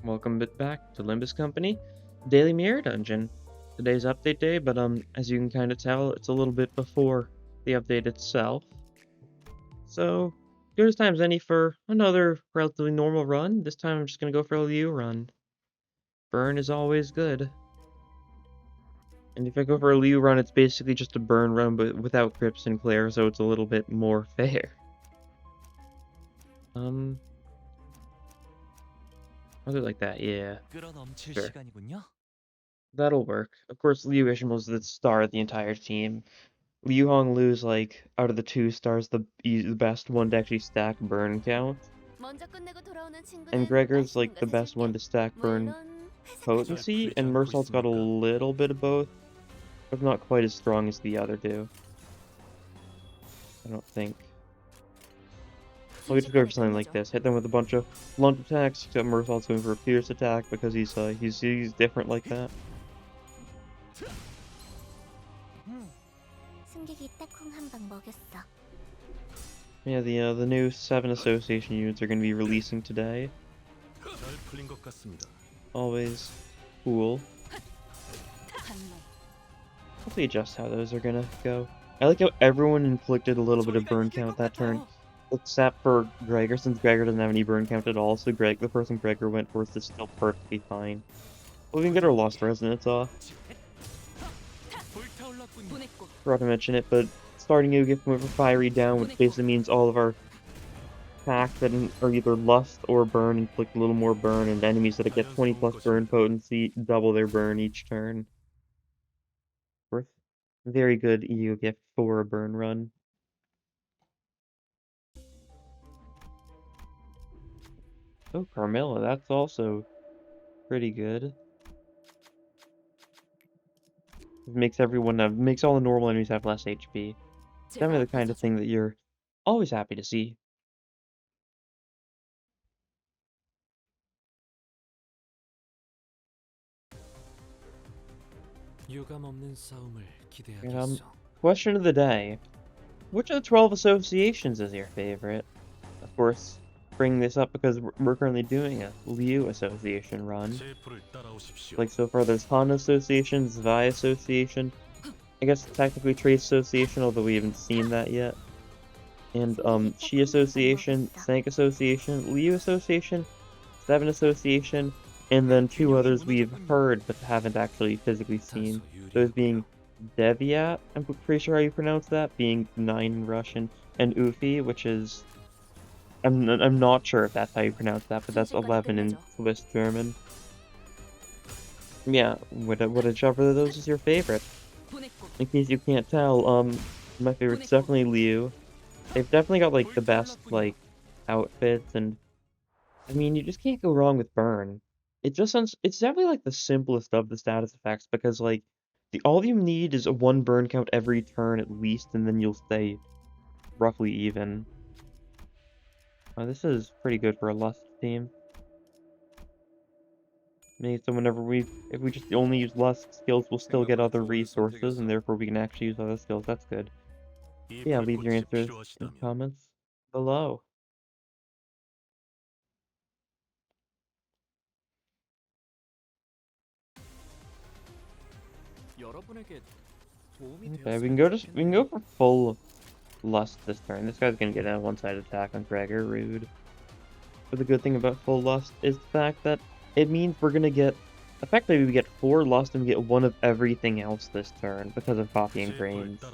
Welcome back to Limbus Company, Daily Mirror Dungeon. Today's update day, but as you can kind of tell, it's a little bit before the update itself. So, good as time as any for another relatively normal run. This time I'm just gonna go for a Liu run. Burn is always good. And if I go for a Liu run, it's basically just a burn run, but without Crypt Sinclair, so it's a little bit more fair. I'll do it like that, yeah. Sure. That'll work. Of course, Liu Isham was the star of the entire team. Liu Honglu's like out of the 2 stars the best one to actually stack burn count. And Gregor's like the best one to stack burn potency, and Mersault's got a little bit of both, but not quite as strong as the other two. I don't think. So we just go for something like this. Hit them with a bunch of blunt attacks, except Mersault's going for a pierce attack because he's different like that. Yeah, the new 7 association units are going to be releasing today. Always cool. Hopefully adjust how those are gonna go. I like how everyone inflicted a little bit of burn count that turn, except for Gregor, since Gregor doesn't have any burn count at all, so the person Gregor went for is still perfectly fine. Well, we can get our Lost Resonance off. Forgot to mention it, but starting you get with a Fiery down, which basically means all of our attacks that are either Lust or Burn inflict a little more burn, and enemies that get 20 plus burn potency double their burn each turn. Worth very good EU gift for a burn run. Oh, Carmilla, that's also pretty good. It makes makes all the normal enemies have less HP. Definitely the kind of thing that you're always happy to see. Question of the day. Which of the 12 associations is your favorite? Of course, bring this up because we're currently doing a Liu association run. Like so far there's Han Association, Zwei Association, I guess technically Trace Association, although we haven't seen that yet. And Shi Association, Sank Association, Liu Association, 7 Association, and then 2 others we've heard but haven't actually physically seen. Those being Deviat, I'm pretty sure how you pronounce that, being 9 in Russian, and Ufi, which is... I'm not sure if that's how you pronounce that, but that's 11 in Swiss German. Yeah, whichever of those is your favorite. In case you can't tell, my favorite's definitely Liu. They've definitely got, like, the best, like, outfits, and... I mean, you just can't go wrong with Burn. It's definitely, like, the simplest of the status effects, because, like, all you need is a 1 burn count every turn at least, and then you'll stay roughly even. This is pretty good for a Lust team. I mean, so if we just only use Lust skills, we'll still get other resources, and therefore we can actually use other skills. That's good. Yeah, leave your answers in the comments below. Okay, we can go for full Lust this turn. This guy's gonna get a one-sided attack on Gregor, rude. But the good thing about full Lust is the fact that it means we're gonna get... Effectively, we get 4 Lust and we get 1 of everything else this turn because of copying Grains. And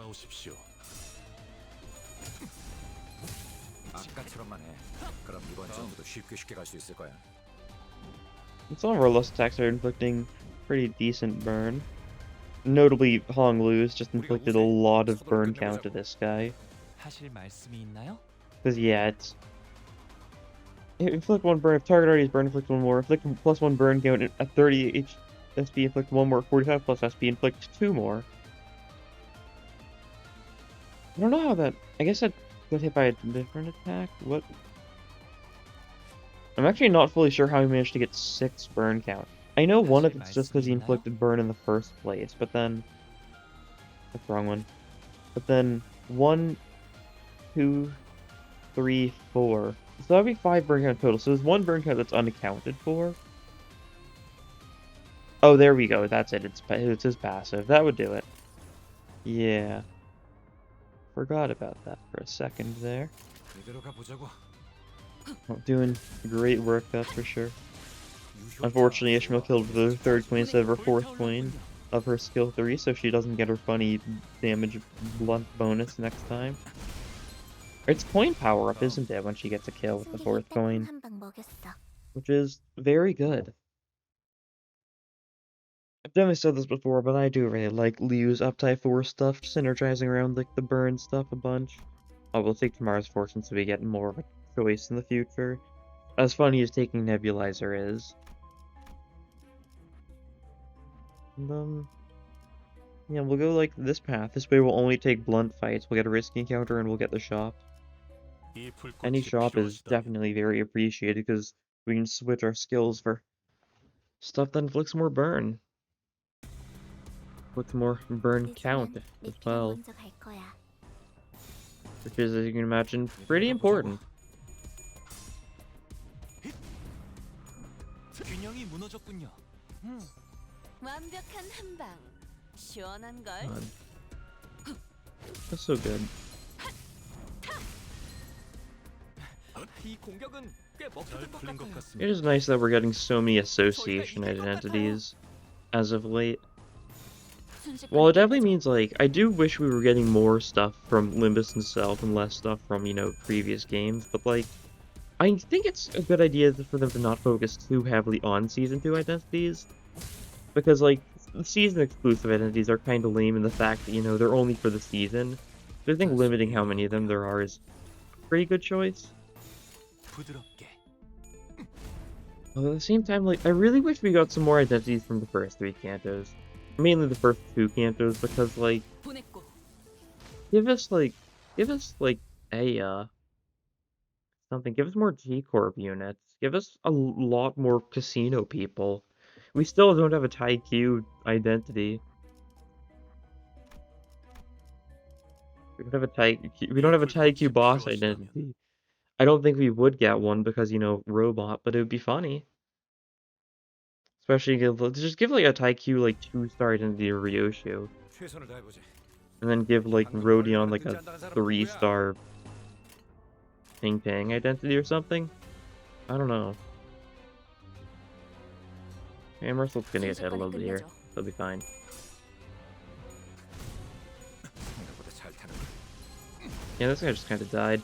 some of our Lust attacks are inflicting pretty decent burn. Notably, Honglu's just inflicted a lot of burn count to this guy. Because, yeah, inflict 1 burn, if target already is burned, inflict 1 more. Inflict plus 1 burn count at 30 SP, inflict 1 more. 45 plus SP, inflict 2 more. I don't know how that... I guess that got hit by a different attack? What? I'm actually not fully sure how he managed to get 6 burn count. I know one of it's just because he inflicted burn in the first place, but then... That's the wrong one. But then 1, 2, 3, 4. So that would be 5 burn count total. So there's 1 burn count that's unaccounted for. Oh, there we go. That's it. It's his passive. That would do it. Yeah. Forgot about that for a second there. Well, doing great work, that's for sure. Unfortunately, Ishmael killed the third queen instead of her fourth queen of her skill 3, so she doesn't get her funny damage blunt bonus next time. It's coin power up, isn't it, when she gets a kill with the fourth coin? Which is very good. I've definitely said this before, but I do really like Liu's Uptype 4 stuff, synergizing around like the burn stuff a bunch. I will take tomorrow's fortune so we get more of a choice in the future. As funny as taking Nebulizer is. And, yeah, we'll go like this path. This way we'll only take blunt fights. We'll get a risky encounter and we'll get the shop. Any shop is definitely very appreciated because we can switch our skills for stuff that inflicts more burn. With more burn count as well. Which is, as you can imagine, pretty important. God. That's so good. It is nice that we're getting so many association identities as of late. Well, it definitely means, like, I do wish we were getting more stuff from Limbus himself and less stuff from, you know, previous games, but, like, I think it's a good idea for them to not focus too heavily on Season 2 identities, because, like, season exclusive identities are kind of lame in the fact that, you know, they're only for the season, so I think limiting how many of them there are is a pretty good choice. Although at the same time, like, I really wish we got some more identities from the first 3 cantos. Mainly the first 2 cantos, because, like, give us, like, something, give us more G-Corp units, give us a lot more casino people. We still don't have a TaiQ identity. We don't have a TaiQ boss identity. I don't think we would get one because, you know, robot, but it would be funny. Especially just give like a TaiQ like 2-star identity to Ryoshu. And then give like Rodion like a 3-star Ping Pang identity or something. I don't know. Yeah, Mercil's gonna get hit a little bit here. They'll be fine. Yeah, this guy just kind of died.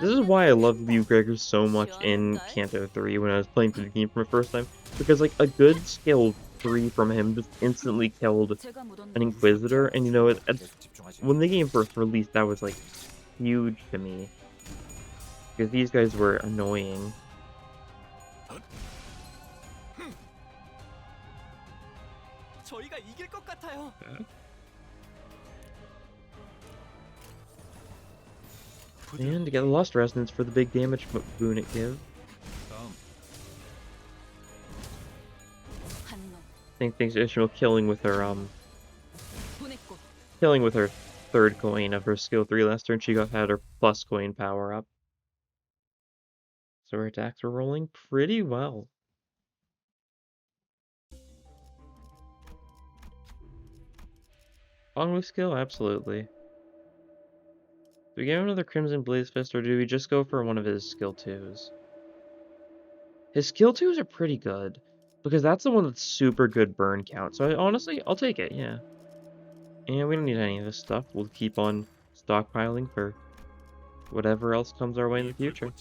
This is why I love Liu Gregor so much in Kanto 3 when I was playing through the game for the first time. Because, like, a good skill 3 from him just instantly killed an Inquisitor. And, you know, when the game first released, that was, like, huge to me. Because these guys were annoying. And to get the Lost Resonance for the big damage boon it gives. Thanks to Ishmael killing with her third coin of her skill 3 last turn, she had her plus coin power up. So her attacks were rolling pretty well. Hongwu skill? Absolutely. Do we get another Crimson Blaze Fist, or do we just go for one of his skill 2s? His skill 2s are pretty good, because that's the one that's super good burn count, so honestly, I'll take it, yeah. And we don't need any of this stuff, we'll keep on stockpiling for whatever else comes our way in the future.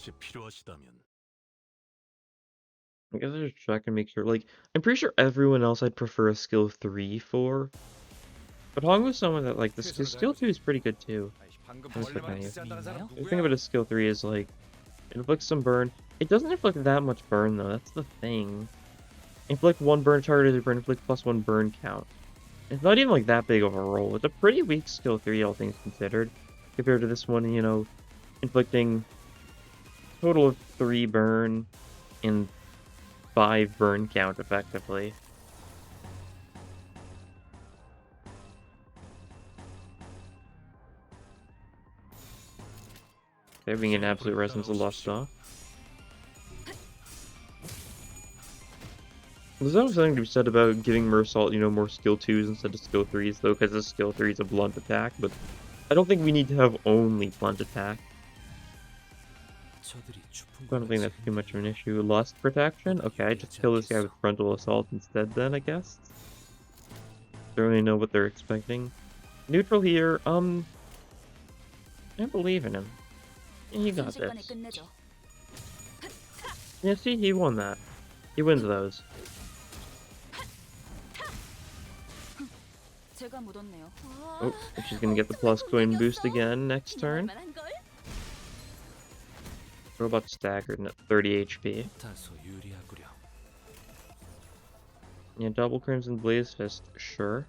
I guess I just check and make sure, like, I'm pretty sure everyone else I'd prefer a skill 3 for. But Hongwu's someone that, like, the skill 2 is pretty good too. The thing about a skill 3 is, like, it inflicts some burn. It doesn't inflict that much burn, though, that's the thing. Inflict 1 burn, targeted burn, inflict +1 burn count. It's not even, like, that big of a roll. It's a pretty weak skill 3, all things considered, compared to this one, you know, inflicting total of 3 burn and 5 burn count, effectively. There being an absolute resonance of Lost Saw. There's also something to be said about giving Mersault, more skill 2s instead of skill 3s, though, because the skill 3 is a blunt attack, but I don't think we need to have only blunt attack. I don't think that's too much of an issue. Lust protection? Okay, I just kill this guy with frontal assault instead then, I guess. Don't really know what they're expecting. Neutral here, I believe in him. He got this. Yeah, see, he won that. He wins those. Oh, she's gonna get the plus coin boost again next turn. Robot staggered at 30 HP. Yeah, double Crimson Blaze Fist, sure.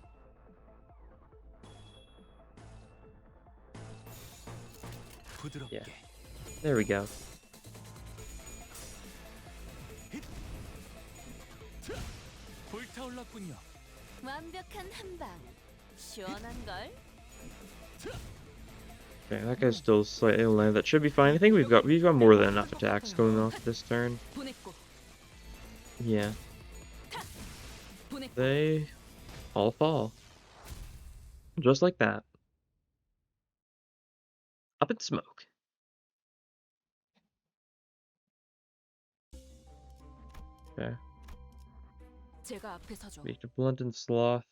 Yeah, there we go. Okay, that guy's still slightly alive. That should be fine. I think we've got more than enough attacks going off this turn. Yeah. They all fall. Just like that. Up in smoke. Okay. Beat the Blunt and Sloth.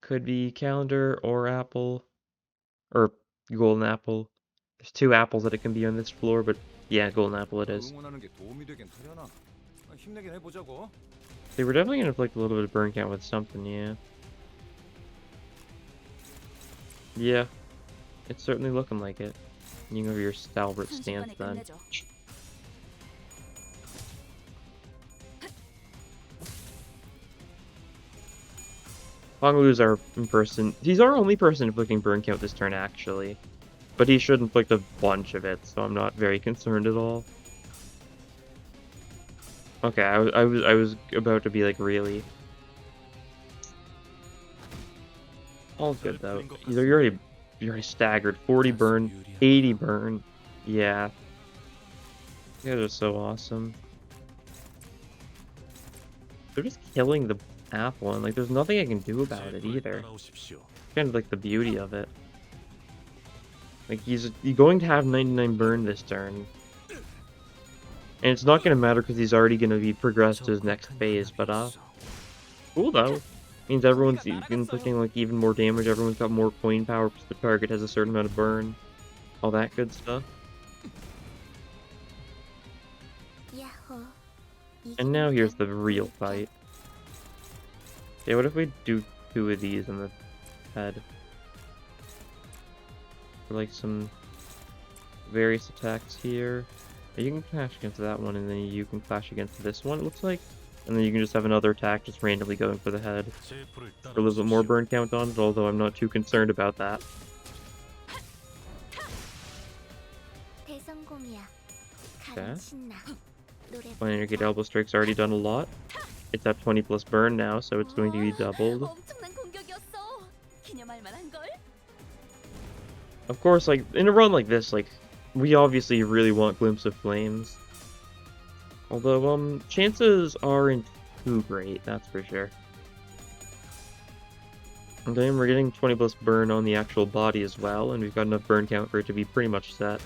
Could be Calendar or Apple. Or Golden Apple. There's 2 apples that it can be on this floor, but yeah, Golden Apple it is. They were definitely gonna inflict a little bit of burn count with something, yeah. Yeah. It's certainly looking like it. You can go over your stalwart stance then. Honglu's our person. He's our only person inflicting burn count this turn, actually. But he should inflict a bunch of it, so I'm not very concerned at all. Okay, I was about to be like, really. All good though. You're already staggered. 40 burn, 80 burn. Yeah. You guys are so awesome. They're just killing the apple, and like there's nothing I can do about it either. Kind of like the beauty of it. Like he's going to have 99 burn this turn. And it's not going to matter because he's already going to be progressed to his next phase, but cool though. Means everyone's inflicting like even more damage, everyone's got more coin power because the target has a certain amount of burn. All that good stuff. And now here's the real fight. Okay, what if we do 2 of these in the head? For like some various attacks here. You can clash against that one, and then you can clash against this one, it looks like. And then you can just have another attack just randomly going for the head. For a little bit more burn count on it, although I'm not too concerned about that. Okay. My Energate Elbow Strike's already done a lot. It's at 20 plus burn now, so it's going to be doubled. Of course, like, in a run like this, like, we obviously really want Glimpse of Flames. Although, chances aren't too great, that's for sure. Okay, and we're getting 20 plus burn on the actual body as well, and we've got enough burn count for it to be pretty much set.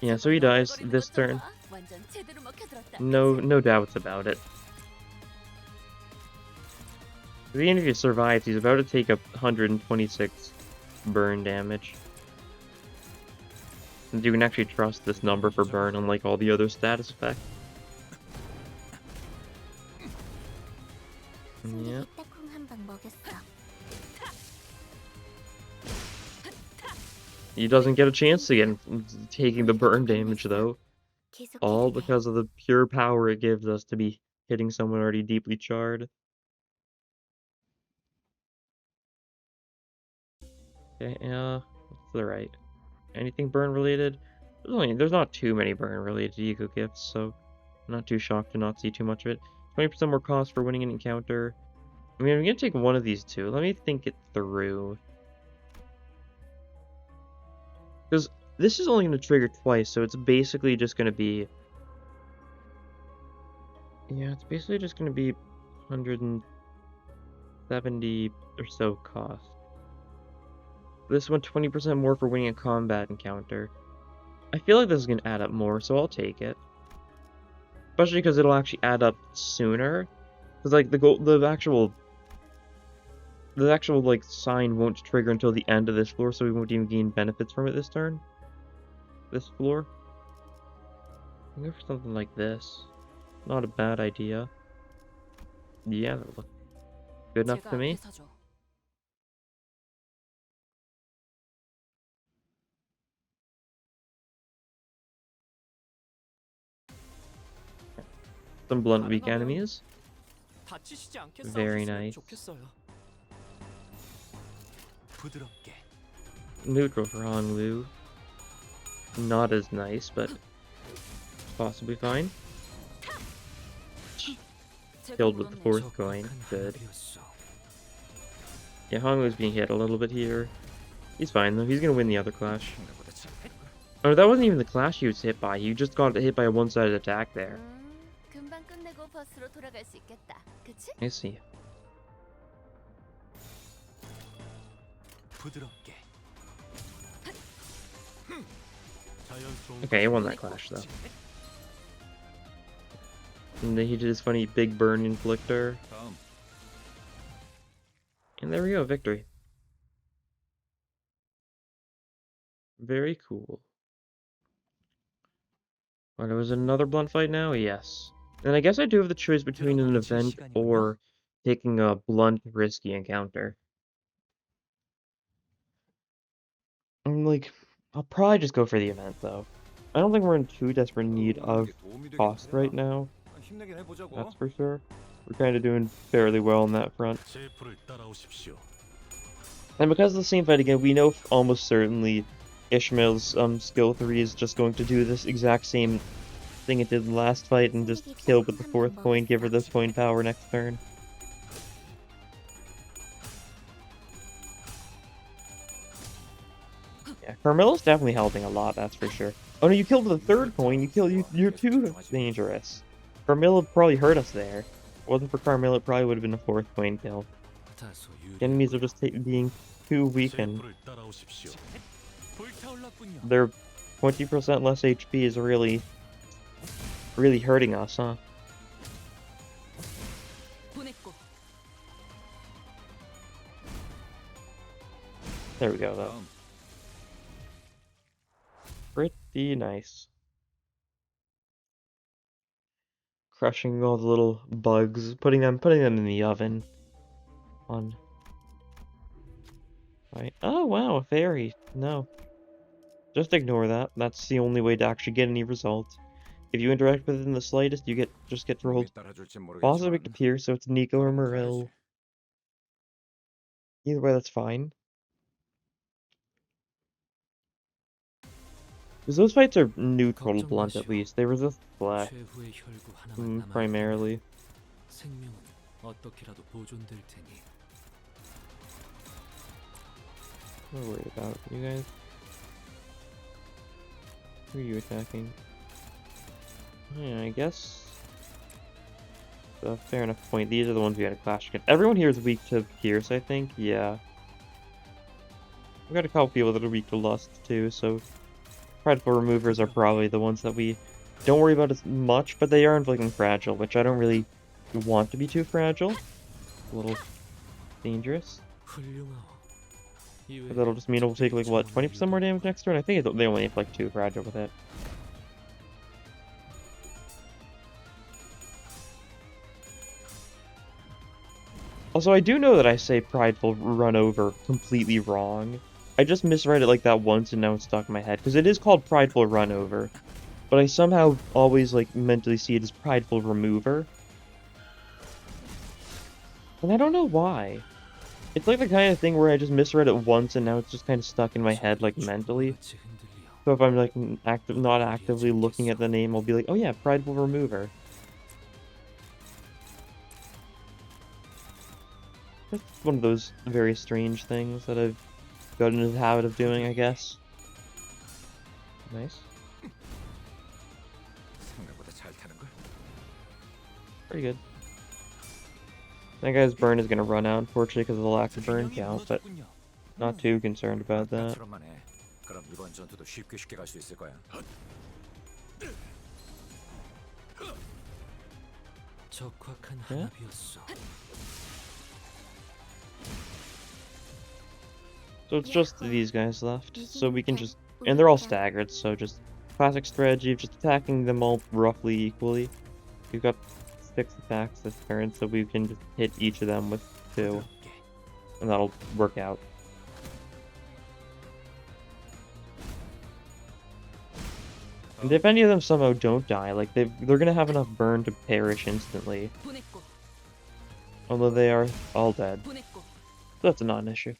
Yeah, so he dies this turn. No doubts about it. Even if he survives, he's about to take up 126 burn damage. And you can actually trust this number for burn, unlike all the other status effects. Yeah. He doesn't get a chance to get taking the burn damage, though. All because of the pure power it gives us to be hitting someone already deeply charred. Okay, what's the right? Anything burn related? There's not too many burn related ego gifts, so I'm not too shocked to not see too much of it. 20% more cost for winning an encounter. I mean, I'm gonna take one of these two. Let me think it through. Because This is only going to trigger twice, so it's basically just going to be... Yeah, it's basically just going to be 170 or so cost. This one, 20% more for winning a combat encounter. I feel like this is going to add up more, so I'll take it. Especially because it'll actually add up sooner. Because, like, the actual like sign won't trigger until the end of this floor, so we won't even gain benefits from it this turn. This floor. I'll go for something like this. Not a bad idea. Yeah, that looks good enough to me. Some blunt weak enemies. Very nice. Neutral for Honglu. Not as nice, but possibly fine. Killed with the fourth coin. Good. Yeah, Honglu's being hit a little bit here. He's fine though. He's gonna win the other clash. Oh, that wasn't even the clash he was hit by. He just got hit by a one-sided attack there. I see. Okay, he won that clash though. And then he did his funny big burn inflictor. And there we go, victory. Very cool. Oh, there was another blunt fight now? Yes. And I guess I do have the choice between an event or taking a blunt, risky encounter. I'm like, I'll probably just go for the event though. I don't think we're in too desperate need of cost right now. That's for sure. We're kind of doing fairly well on that front. And because of the same fight again, we know almost certainly Ishmael's skill 3 is just going to do this exact same thing it did last fight and just kill with the fourth coin, give her this coin power next turn. Yeah, Carmella's definitely helping a lot, that's for sure. Oh no, you killed with the third coin, you're too dangerous. Carmella probably hurt us there. If it wasn't for Carmella, it probably would have been a fourth coin kill. The enemies are just being too weakened. Their 20% less HP is really hurting us, huh? There we go, though. Pretty nice. Crushing all the little bugs, putting them in the oven. Fun. Right. Oh wow, a fairy. No. Just ignore that. That's the only way to actually get any result. If you interact with it in the slightest, you just get rolled positive to Pierce, so it's Nico or Morel. Either way, that's fine. Because those fights are neutral to blunt at least. They resist flash. Primarily. I'm not worried about you guys. Who are you attacking? Yeah, I guess. A fair enough point. These are the ones we gotta clash against. Everyone here is weak to Pierce, I think. Yeah. We got a couple people that are weak to Lust too, so prideful removers are probably the ones that we don't worry about as much, but they are inflicting fragile, which I don't really want to be too fragile. A little dangerous. But that'll just mean it'll take like what, 20% more damage next turn? I think they only inflict 2 fragile with it. Also, I do know that I say prideful run over completely wrong. I just misread it like that once and now it's stuck in my head. Because it is called prideful run over. But I somehow always like mentally see it as prideful remover. And I don't know why. It's like the kind of thing where I just misread it once and now it's just kind of stuck in my head like mentally. So if I'm like not actively looking at the name, I'll be like, oh yeah, prideful remover. It's one of those very strange things that I've got into the habit of doing, I guess. Nice. Pretty good. That guy's burn is gonna run out, unfortunately, because of the lack of burn count, but not too concerned about that. Yeah. So it's just these guys left, so we can just, and they're all staggered, so just classic strategy of just attacking them all roughly equally. We've got 6 attacks this turn, so we can just hit each of them with 2, and that'll work out. And if any of them somehow don't die, like they're gonna have enough burn to perish instantly. Although they are all dead. So that's a non-issue.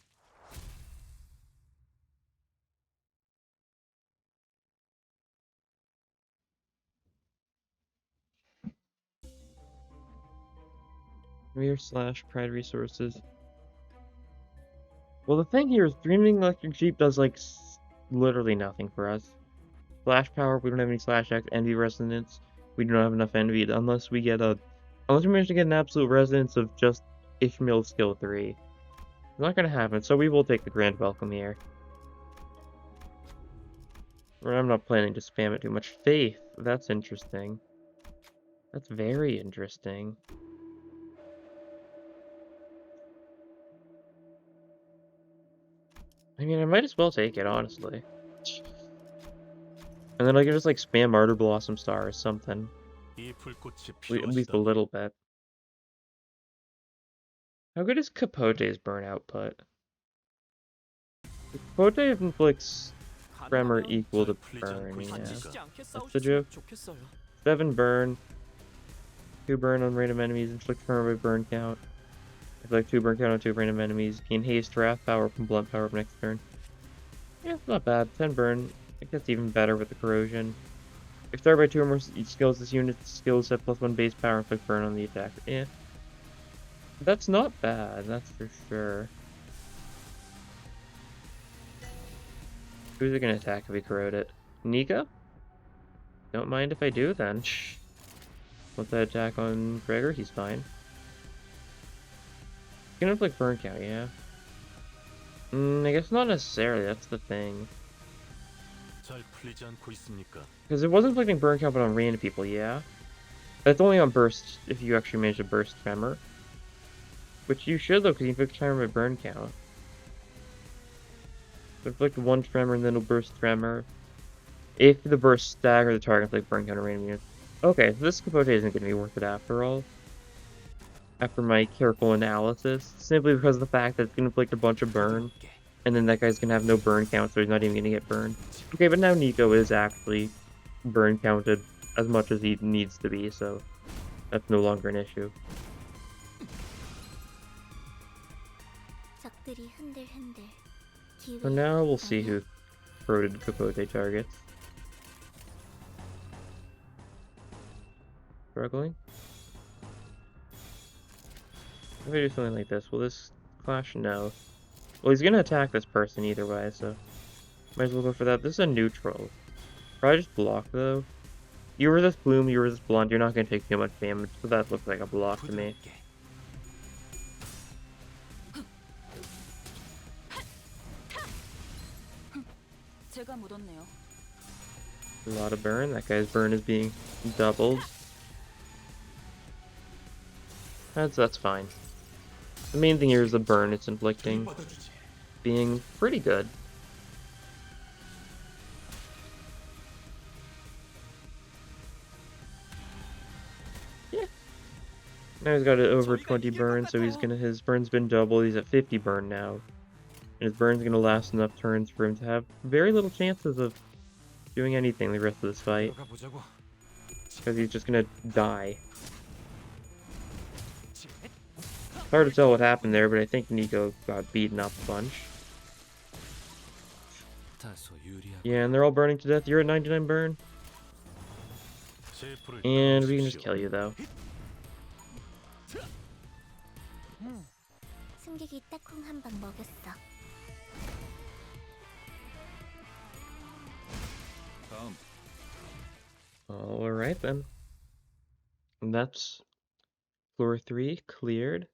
Rear/pride resources. Well, the thing here is Dreaming Electric Jeep does like literally nothing for us. Slash power, we don't have any slash X. Envy resonance, we do not have enough envy unless we manage to get an absolute resonance of just Ishmael skill 3. It's not gonna happen, so we will take the Grand Welcome here. I'm not planning to spam it too much. Faith, that's interesting. That's very interesting. I mean, I might as well take it, honestly. And then I can just, like, spam Martyr Blossom Star or something. At least a little bit. How good is Capote's burn output? Capote inflicts Tremor equal to burn, yeah. That's the joke. 7 burn. 2 burn on random enemies, inflict Tremor by burn count. Inflict 2 burn count on 2 random enemies. Gain haste, wrath power from blunt power next turn. Yeah, it's not bad. 10 burn. I think that's even better with the corrosion. If started by 2 or more skills, this unit's skills have +1 base power and inflict burn on the attacker. Yeah. That's not bad, that's for sure. Who's it gonna attack if we corrode it? Nico? Don't mind if I do then. Let that attack on Gregor, he's fine. Gonna inflict burn count, yeah. I guess not necessarily, that's the thing. Because it wasn't inflicting burn count but on random people, yeah. That's only on burst if you actually manage to burst Tremor. Which you should though, because you inflict Tremor by burn count. Inflict 1 Tremor and then it'll burst Tremor. If the burst stagger the target, inflict burn count on random units. Okay, so this Capote isn't going to be worth it after all. After my careful analysis. Simply because of the fact that it's going to inflict a bunch of burn. And then that guy's going to have no burn count, so he's not even going to get burned. Okay, but now Nico is actually burn counted as much as he needs to be, so that's no longer an issue. For now, we'll see who corroded Capote targets. Struggling? If I do something like this, will this clash? No. Well, he's gonna attack this person either way, so might as well go for that. This is a neutral. Probably just block though. You resist Bloom, you resist Blunt, you're not gonna take too much damage, so that looks like a block to me. A lot of burn. That guy's burn is being doubled. That's fine. The main thing here is the burn it's inflicting being pretty good. Yeah. Now he's got over 20 burn, so his burn's been doubled. He's at 50 burn now. And his burn's gonna last enough turns for him to have very little chances of doing anything the rest of this fight. Because he's just gonna die. Hard to tell what happened there, but I think Nico got beaten up a bunch. Yeah, and they're all burning to death. You're at 99 burn. And we can just kill you, though. Alright then. And that's floor 3 cleared.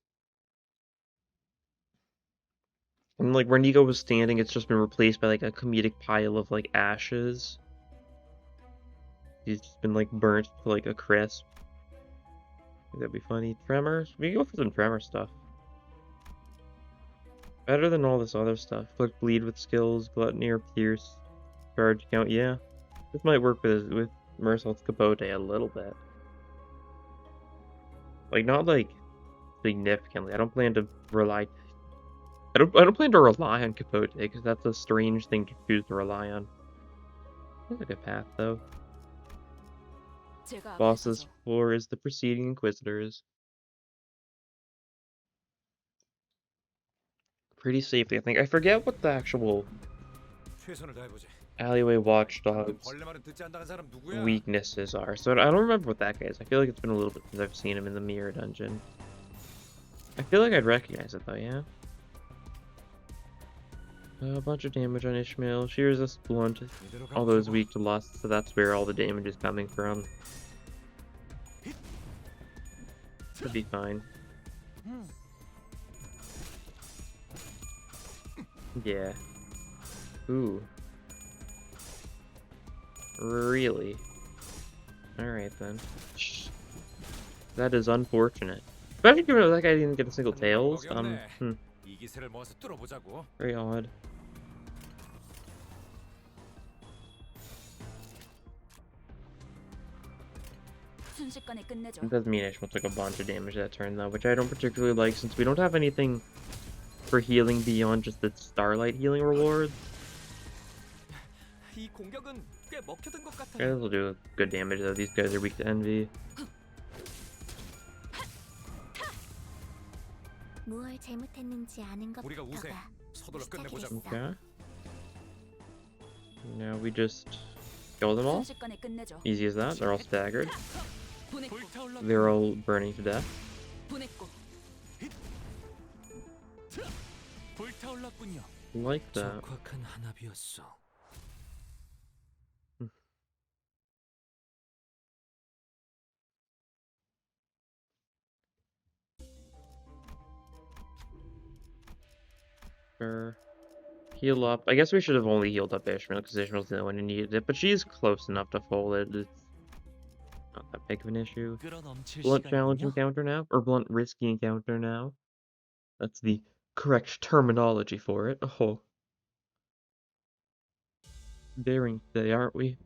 And like where Nico was standing, it's just been replaced by like a comedic pile of like ashes. He's just been like burnt to like a crisp. That'd be funny. Tremors? We can go for some tremor stuff. Better than all this other stuff. Like bleed with skills, gluttony or pierce, charge count. Yeah, this might work with Mersault's Capote a little bit. Like not like significantly. I don't plan to rely. I don't plan to rely on Capote because that's a strange thing to choose to rely on. That's a good path though. Boss's floor is the preceding Inquisitors. Pretty safely, I think. I forget what the actual alleyway watchdog's weaknesses are, so I don't remember what that guy is. I feel like it's been a little bit since I've seen him in the mirror dungeon. I feel like I'd recognize it though, yeah? A bunch of damage on Ishmael. She resists blunt, although is weak to lust, so that's where all the damage is coming from. Should be fine. Yeah. Ooh. Really? Alright then. That is unfortunate. Especially given that guy didn't get a single tails. Very odd. It does mean Ishmael took a bunch of damage that turn though, which I don't particularly like since we don't have anything for healing beyond just the Starlight healing rewards. Yeah, this will do good damage though. These guys are weak to envy. Okay. Now we just kill them all. Easy as that. They're all staggered. They're all burning to death. Like that. Sure. Heal up. I guess we should have only healed up Ishmael because Ishmael's the one who needed it, but she's close enough to fold it. It's not that big of an issue. Blunt challenge encounter now, or blunt risky encounter now. That's the correct terminology for it. Oh. Daring today, aren't we?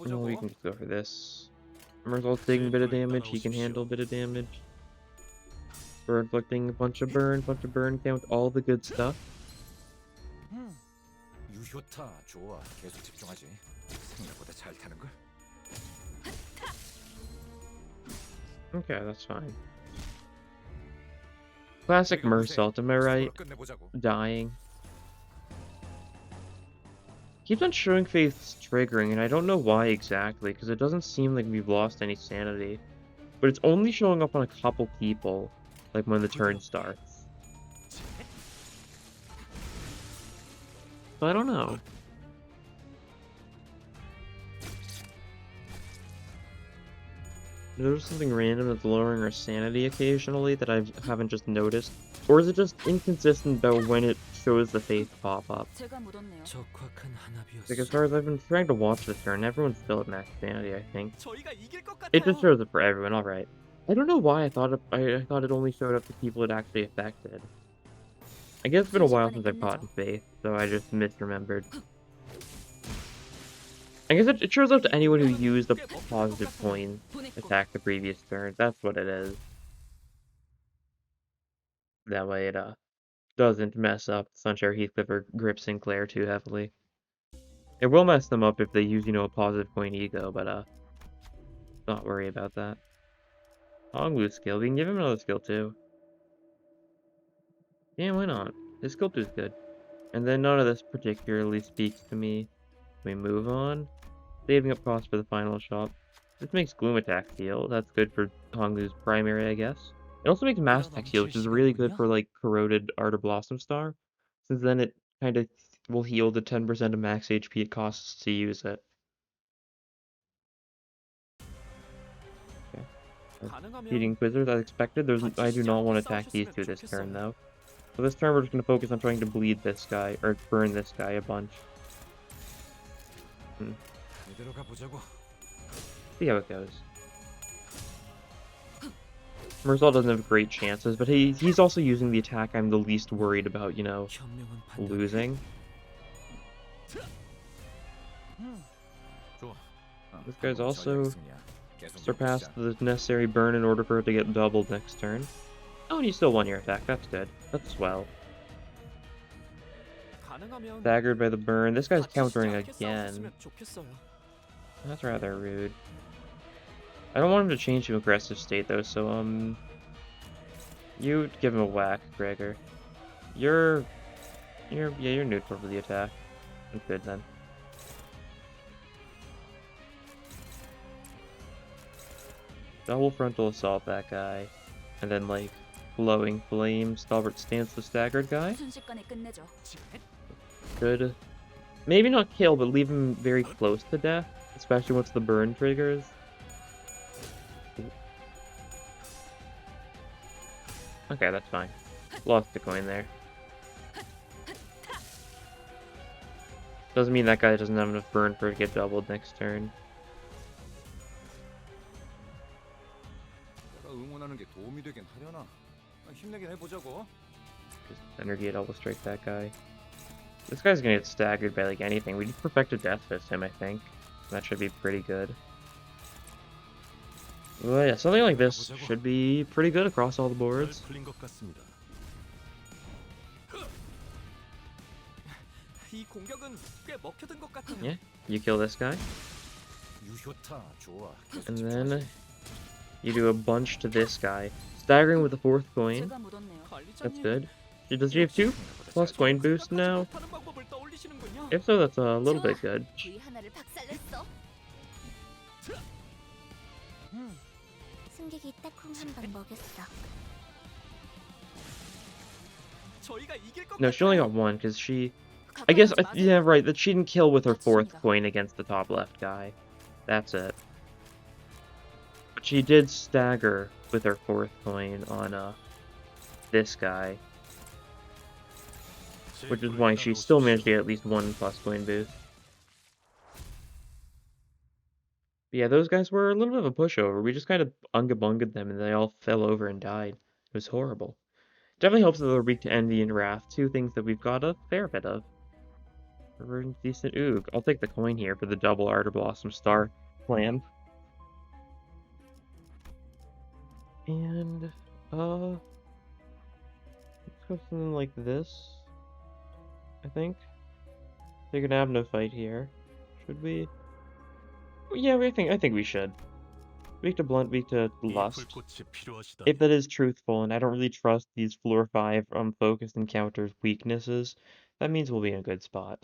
No, we can just go for this. Mersault's taking a bit of damage, he can handle a bit of damage. We're inflicting a bunch of burn count, all the good stuff. Okay, that's fine. Classic Mersault, am I right? Dying. Keeps on showing faith's triggering, and I don't know why exactly, because it doesn't seem like we've lost any sanity. But it's only showing up on a couple people, like when the turn starts. So I don't know. Is there something random that's lowering our sanity occasionally that I haven't just noticed? Or is it just inconsistent about when it shows the faith pop up? Like as far as I've been trying to watch this turn, everyone's still at max sanity, I think. It just shows it for everyone, alright. I don't know why I thought it only showed up to people it actually affected. I guess it's been a while since I've caught in faith, so I just misremembered. I guess it shows up to anyone who used a positive coin attack the previous turn. That's what it is. That way it doesn't mess up Sunshine Heathcliff or Grip Sinclair too heavily. It will mess them up if they use, a positive coin ego, but not worry about that. Honglu's skill, we can give him another skill too. Yeah, why not? His skill 2 is good. And then none of this particularly speaks to me. We move on. Saving up cost for the final shot. This makes Gloom attack heal. That's good for Honglu's primary, I guess. It also makes Mass attack heal, which is really good for like Corroded Art of Blossom Star. Since then it kind of will heal the 10% of max HP it costs to use it. Okay. Feeding Quizzers as expected. I do not want to attack these two this turn though. So this turn we're just going to focus on trying to bleed this guy, or burn this guy a bunch. See how it goes. Merzal doesn't have great chances, but he's also using the attack I'm the least worried about, you know, losing. This guy's also surpassed the necessary burn in order for it to get doubled next turn. Oh, and you still won your attack. That's good. That's swell. Staggered by the burn. This guy's countering again. That's rather rude. I don't want him to change to aggressive state though, so you give him a whack, Gregor. You're neutral for the attack. I'm good then. Double frontal assault that guy, and then like glowing flame, stalwart stance the staggered guy. Good. Maybe not kill, but leave him very close to death, especially once the burn triggers. Okay, that's fine. Lost the coin there. Doesn't mean that guy doesn't have enough burn for it to get doubled next turn. Just energy double strike that guy. This guy's gonna get staggered by like anything. We just perfected Death Fist him, I think. That should be pretty good. Well, yeah, something like this should be pretty good across all the boards. Yeah, you kill this guy. And then you do a bunch to this guy. Staggering with the 4th coin. That's good. Does she have 2 plus coin boost now? If so, that's a little bit good. No, she only got 1 because she... I guess, yeah, right, that she didn't kill with her 4th coin against the top left guy. That's it. But she did stagger with her 4th coin on this guy. Which is why she still managed to get at least 1 plus coin boost. But yeah, those guys were a little bit of a pushover. We just kind of unga-bunged them and they all fell over and died. It was horrible. Definitely helps that they're weak to Envy and Wrath, 2 things that we've got a fair bit of. We're decent. Ooh, I'll take the coin here for the double Ardor Blossom Star plan. And, let's go something like this, I think. They're gonna have no fight here. Should we? Yeah, I think we should. Weak to Blunt, weak to Lust. If that is truthful, and I don't really trust these floor 5 focused encounters weaknesses, that means we'll be in a good spot.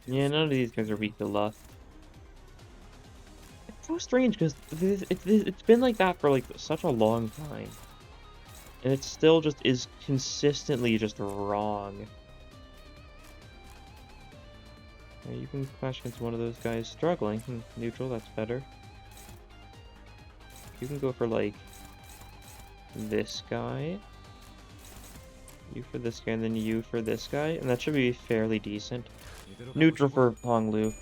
Yeah, none of these guys are weak to Lust. It's so strange because it's been like that for like such a long time. And it still just is consistently just wrong. Yeah, you can clash against one of those guys struggling. Neutral, that's better. You can go for like this guy. You for this guy, and then you for this guy, and that should be fairly decent. Neutral for Honglu.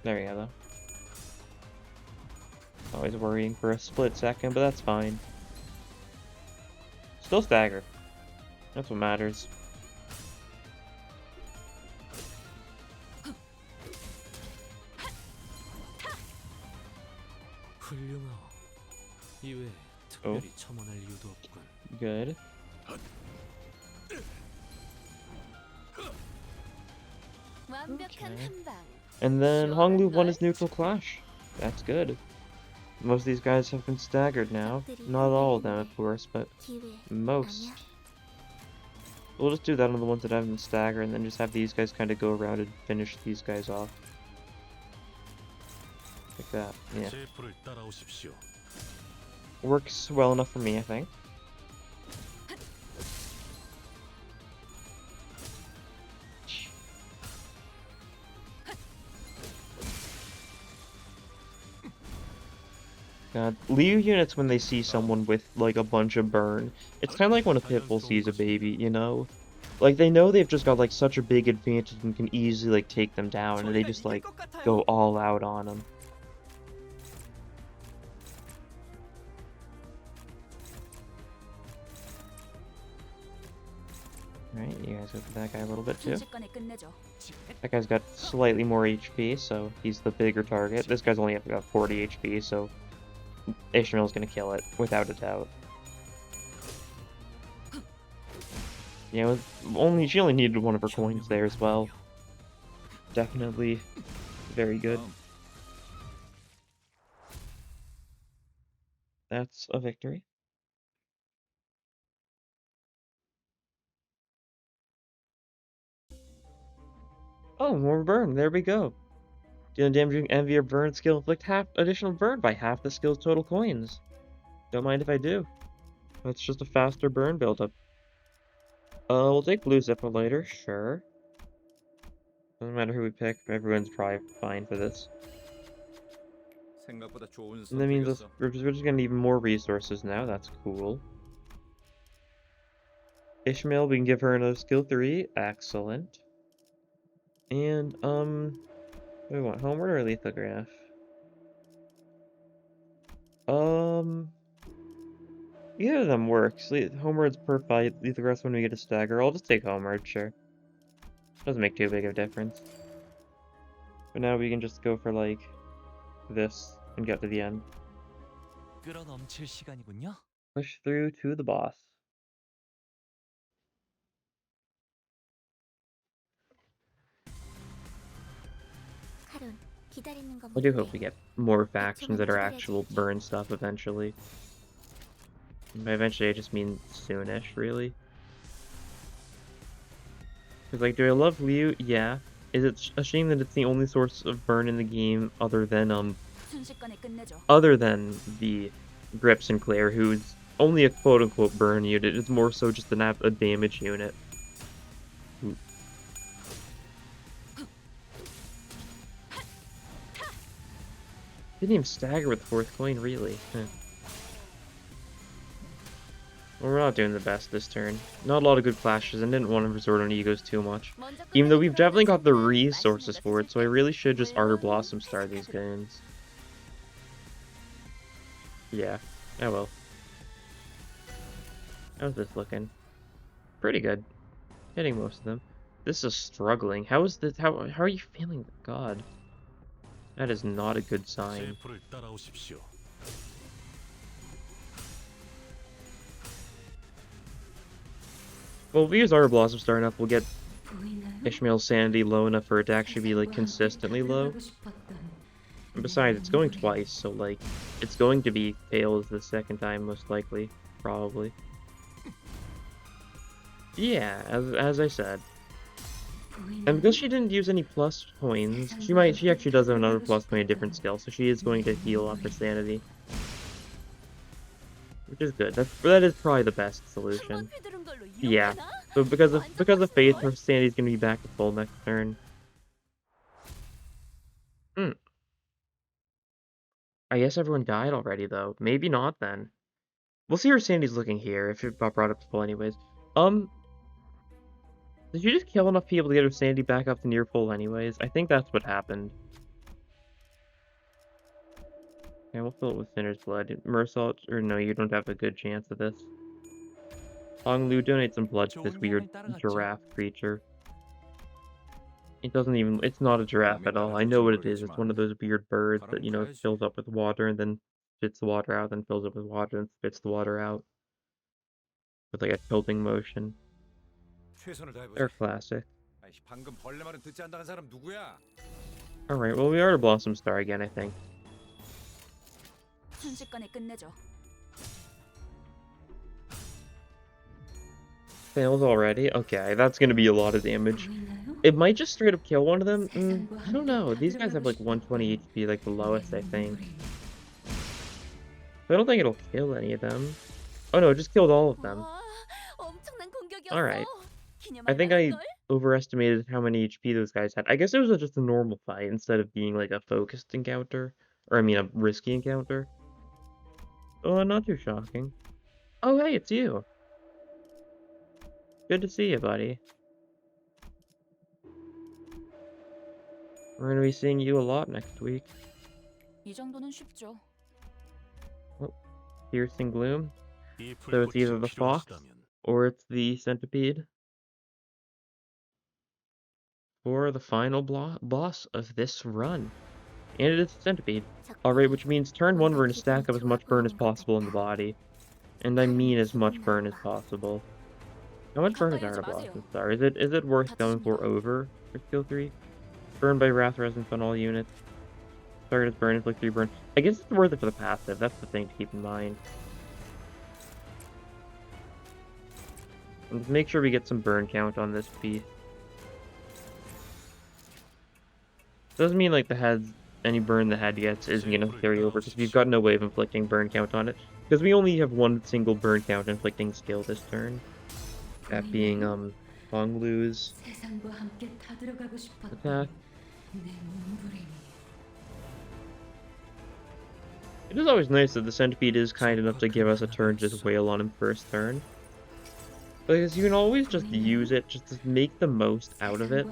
There you go, though. Always worrying for a split second, but that's fine. Still staggered. That's what matters. Oh. Good. Okay. And then Honglu won his neutral clash. That's good. Most of these guys have been staggered now. Not all of them, of course, but most. We'll just do that on the ones that haven't been staggered, and then just have these guys kind of go around and finish these guys off. Like that, yeah. Works well enough for me, I think. God, Liu units, when they see someone with, like, a bunch of burn, it's kind of like when a pit bull sees a baby, you know? Like, they know they've just got, like, such a big advantage and can easily, like, take them down, and they just, like, go all out on them. Alright, you guys go for that guy a little bit, too. That guy's got slightly more HP, so he's the bigger target. This guy's only got 40 HP, so Ishmael's gonna kill it, without a doubt. Yeah, she only needed one of her coins there as well. Definitely very good. That's a victory. Oh, more burn. There we go. Dealing damage during envy or burn skill, inflict half additional burn by half the skill's total coins. Don't mind if I do. That's just a faster burn buildup. We'll take blue zipper later, sure. Doesn't matter who we pick, everyone's probably fine for this. And that means we're just gonna need more resources now, that's cool. Ishmael, we can give her another skill 3, excellent. And, what do we want, homeward or lithograph? Either of them works. Homeward's per fight, lithograph's when we get a stagger. I'll just take homeward, sure. Doesn't make too big of a difference. But now we can just go for, like, this and get to the end. Push through to the boss. I do hope we get more factions that are actual burn stuff eventually. And by eventually I just mean soonish, really. Because, like, do I love Liu? Yeah. Is it a shame that it's the only source of burn in the game other than the Grip Sinclair, who's only a quote-unquote burn unit? It's more so just a damage unit. Ooh. Didn't even stagger with the 4th coin, really. Well, we're not doing the best this turn. Not a lot of good flashes, and didn't want to resort on egos too much. Even though we've definitely got the resources for it, so I really should just Ardor Blossom Star these games. Yeah, I will. How's this looking? Pretty good. Hitting most of them. This is struggling. How are you feeling? God. That is not a good sign. Well, if we use Ardor Blossom Star enough, we'll get Ishmael's sanity low enough for it to actually be, like, consistently low. And besides, it's going twice, so, like, it's going to be fails the second time, most likely. Probably. Yeah, as I said. And because she didn't use any plus coins, she actually does have another plus coin, a different skill, so she is going to heal up her sanity. Which is good. That is probably the best solution. Yeah. So because of Faith, her sanity's gonna be back to full next turn. I guess everyone died already, though. Maybe not, then. We'll see how her sanity's looking here, if it got brought up to full anyways. Did you just kill enough people to get her sanity back up to near full anyways? I think that's what happened. Okay, we'll fill it with Sinner's Blood. Mersault, or no, you don't have a good chance of this. Honglu, donate some blood to this weird giraffe creature. It's not a giraffe at all. I know what it is. It's one of those weird birds that, you know, fills up with water and then spits the water out, then fills up with water and spits the water out. With, like, a tilting motion. They're classic. Alright, well, we are to Blossom Star again, I think. Fails already? Okay, that's gonna be a lot of damage. It might just straight up kill one of them. I don't know. These guys have like 120 HP, like the lowest, I think. I don't think it'll kill any of them. Oh no, it just killed all of them. Alright. I think I overestimated how many HP those guys had. I guess it was just a normal fight instead of being like a focused encounter. Or I mean a risky encounter. Oh, not too shocking. Oh hey, it's you. Good to see you, buddy. We're gonna be seeing you a lot next week. Oh, piercing gloom. So it's either the fox or it's the centipede. For the final boss of this run. And it is the centipede. Alright, which means turn 1 we're gonna stack up as much burn as possible in the body. And I mean as much burn as possible. How much burn is our bosses? Sorry, is it worth going for over for skill 3? Burn by Wrath Resonance on all units. Target is burn, inflict 3 burn. I guess it's worth it for the passive, that's the thing to keep in mind. And make sure we get some burn count on this piece. Doesn't mean like the head, any burn the head gets isn't gonna carry over, because we've got no way of inflicting burn count on it. Because we only have one single burn count inflicting skill this turn. That being Hong Lu's attack. It is always nice that the centipede is kind enough to give us a turn to just wail on him first turn. Because you can always just use it, just to make the most out of it.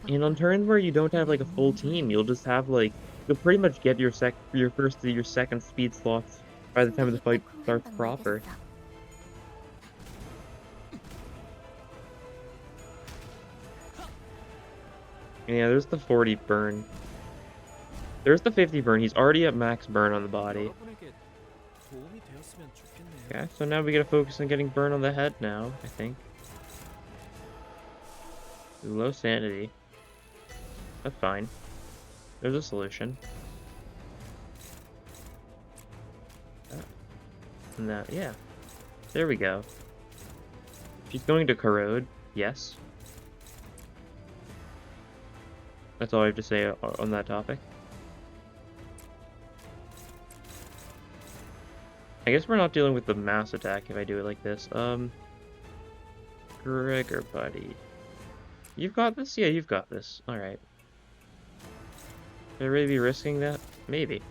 And on turns where you don't have like a full team, you'll just have like, you'll pretty much get your first to your second speed slots by the time the fight starts proper. Yeah, there's the 40 burn. There's the 50 burn. He's already at max burn on the body. Okay, so now we gotta focus on getting burn on the head now, I think. Low sanity. That's fine. There's a solution. And that, yeah. There we go. She's going to corrode, yes. That's all I have to say on that topic. I guess we're not dealing with the mass attack if I do it like this. Gregor, buddy. You've got this? Yeah, you've got this. Alright. Should I really be risking that? Maybe.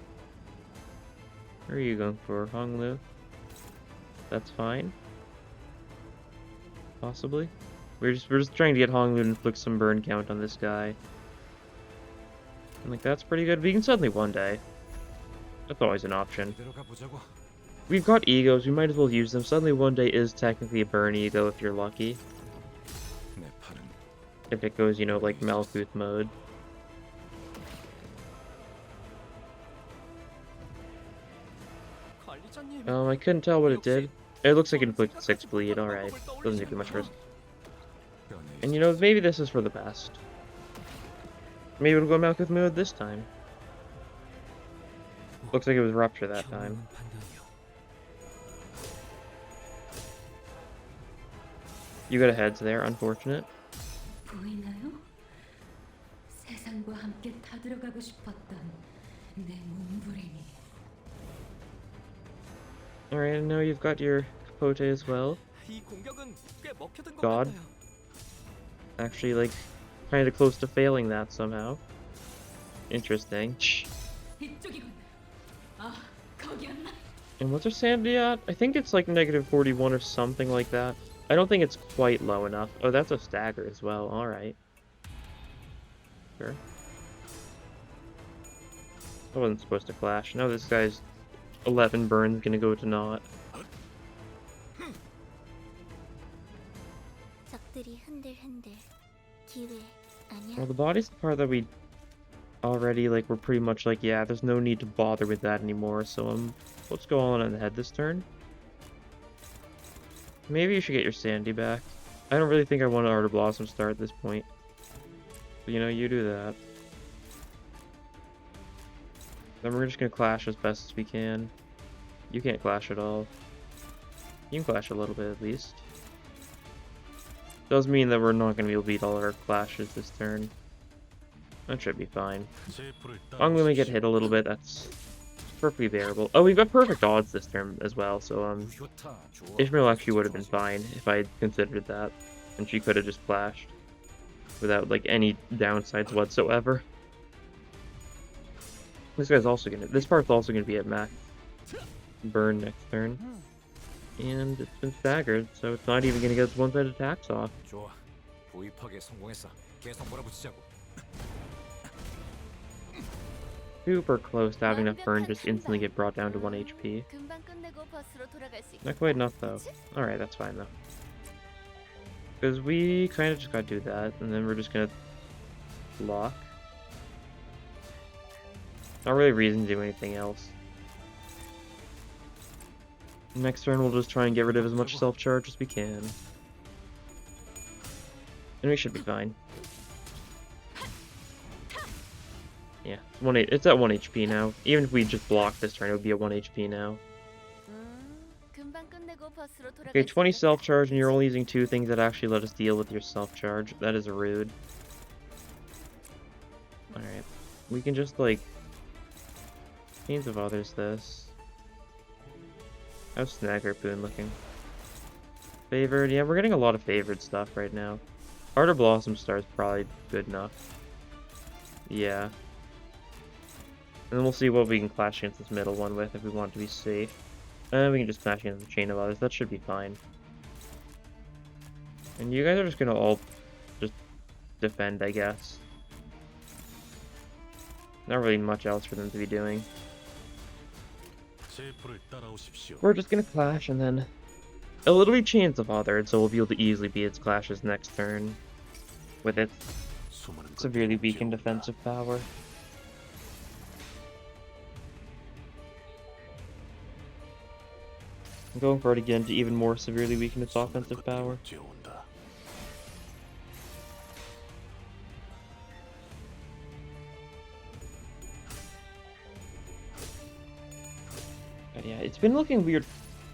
Where are you going for, Hong Lu? That's fine. Possibly. We're just trying to get Hong Lu to inflict some burn count on this guy. And like that's pretty good. We can suddenly one day. That's always an option. We've got egos, we might as well use them. Suddenly one day is technically a burn ego if you're lucky. If it goes, you know, like Malkuth mode. I couldn't tell what it did. It looks like it inflicted 6 bleed, alright. Doesn't do too much risk. And you know, maybe this is for the best. Maybe it'll go Malkuth mode this time. Looks like it was Rupture that time. You got a heads there, unfortunate. Alright, and now you've got your Capote as well. God. Actually, like, kind of close to failing that somehow. Interesting. And what's our sanity at? I think it's like -41 or something like that. I don't think it's quite low enough. Oh, that's a stagger as well. Alright. Sure. I wasn't supposed to clash. Now this guy's 11 burns gonna go to naught. Well, the body's the part that we already, like, we're pretty much like, yeah, there's no need to bother with that anymore, so, let's go on the head this turn. Maybe you should get your sanity back. I don't really think I want an Art of Blossom start at this point. But, you know, you do that. Then we're just gonna clash as best as we can. You can't clash at all. You can clash a little bit at least. Does mean that we're not gonna be able to beat all of our clashes this turn. That should be fine. I'm gonna get hit a little bit, that's perfectly bearable. Oh, we've got perfect odds this turn as well, so Ishmael actually would have been fine if I had considered that, and she could have just flashed without like any downsides whatsoever. This part's also gonna be at max burn next turn, and it's been staggered, so it's not even gonna get its one-sided attacks off. Super close to having enough burn just instantly get brought down to 1 HP. Not quite enough though. Alright, that's fine though. Because we kind of just gotta do that, and then we're just gonna lock. Not really reason to do anything else. Next turn we'll just try and get rid of as much self-charge as we can. And we should be fine. Yeah, it's at 1 HP now. Even if we just block this turn, it would be at 1 HP now. Okay, 20 self-charge, and you're only using 2 things that actually let us deal with your self-charge. That is rude. Alright. We can just, like... Chains of Others this. How's Snag Harpoon looking? Favored? Yeah, we're getting a lot of favored stuff right now. Harder Blossom Star is probably good enough. Yeah. And then we'll see what we can clash against this middle one with if we want to be safe. And we can just smash against the Chain of Others. That should be fine. And you guys are just gonna all just defend, I guess. Not really much else for them to be doing. We're just gonna clash, and then it'll be Chains of Others, so we'll be able to easily beat its clashes next turn with its severely weakened defensive power. I'm going for it again to even more severely weaken its offensive power. But yeah, it's been looking weird.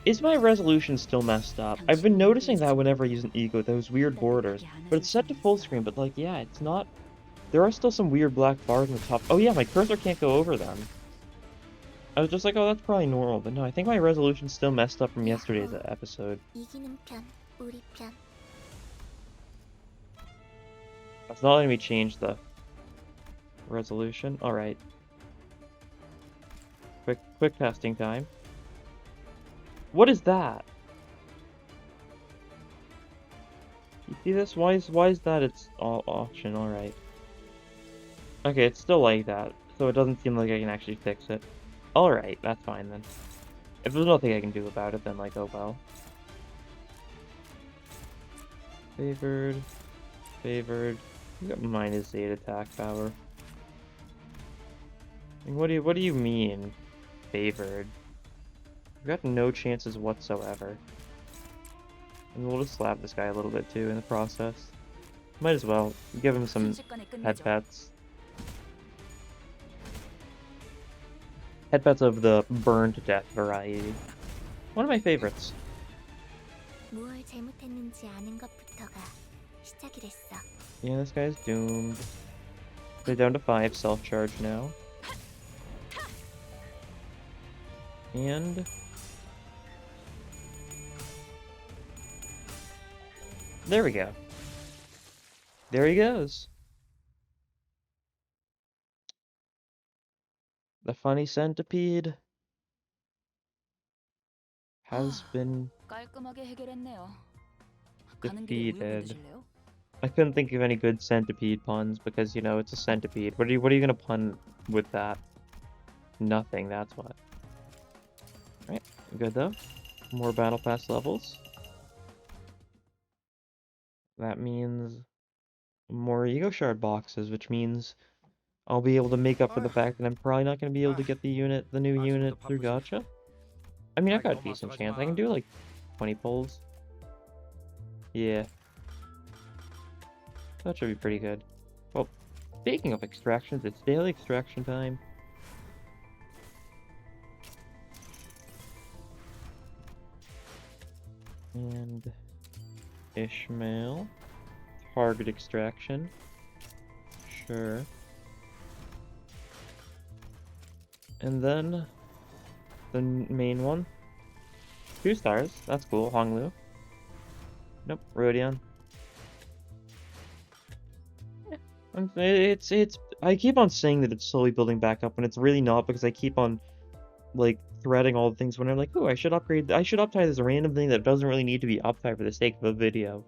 Is my resolution still messed up? I've been noticing that whenever I use an Ego, those weird borders. But it's set to full screen, but like, yeah, it's not... There are still some weird black bars on the top. Oh yeah, my cursor can't go over them. I was just like, oh, that's probably normal, but no, I think my resolution's still messed up from yesterday's episode. That's not letting me change the resolution. Alright. Quick testing time. What is that? You see this? Why is that it's all option? Alright. Okay, it's still like that, so it doesn't seem like I can actually fix it. Alright, that's fine then. If there's nothing I can do about it, then like, oh well. Favored. Favored. You got -8 attack power. And what do you mean, favored? You've got no chances whatsoever. And we'll just slap this guy a little bit too in the process. Might as well give him some head pets. Head pets of the burn to death variety. One of my favorites. Yeah, this guy's doomed. They're down to 5 self-charge now. And... there we go. There he goes. The funny centipede has been defeated. I couldn't think of any good centipede puns because, you know, it's a centipede. What are you gonna pun with that? Nothing, that's what. Alright, good though. More battle pass levels. That means more ego shard boxes, which means I'll be able to make up for the fact that I'm probably not going to be able to get the new unit through gacha. I mean, I got a decent chance. I can do like 20 pulls. Yeah. That should be pretty good. Well, speaking of extractions, it's daily extraction time. And Ishmael. Target extraction. Sure. And then the main one. 2 stars. That's cool. Honglu. Nope. Rodion. It's. I keep on saying that it's slowly building back up, and it's really not because I keep on like threading all the things when I'm like, oh, I should upgrade. I should uptie this random thing that doesn't really need to be uptied for the sake of a video.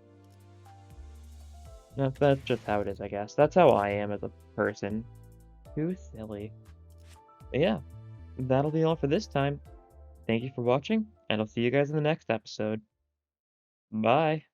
That's just how it is, I guess. That's how I am as a person. Too silly. But yeah, that'll be all for this time. Thank you for watching, and I'll see you guys in the next episode. Bye.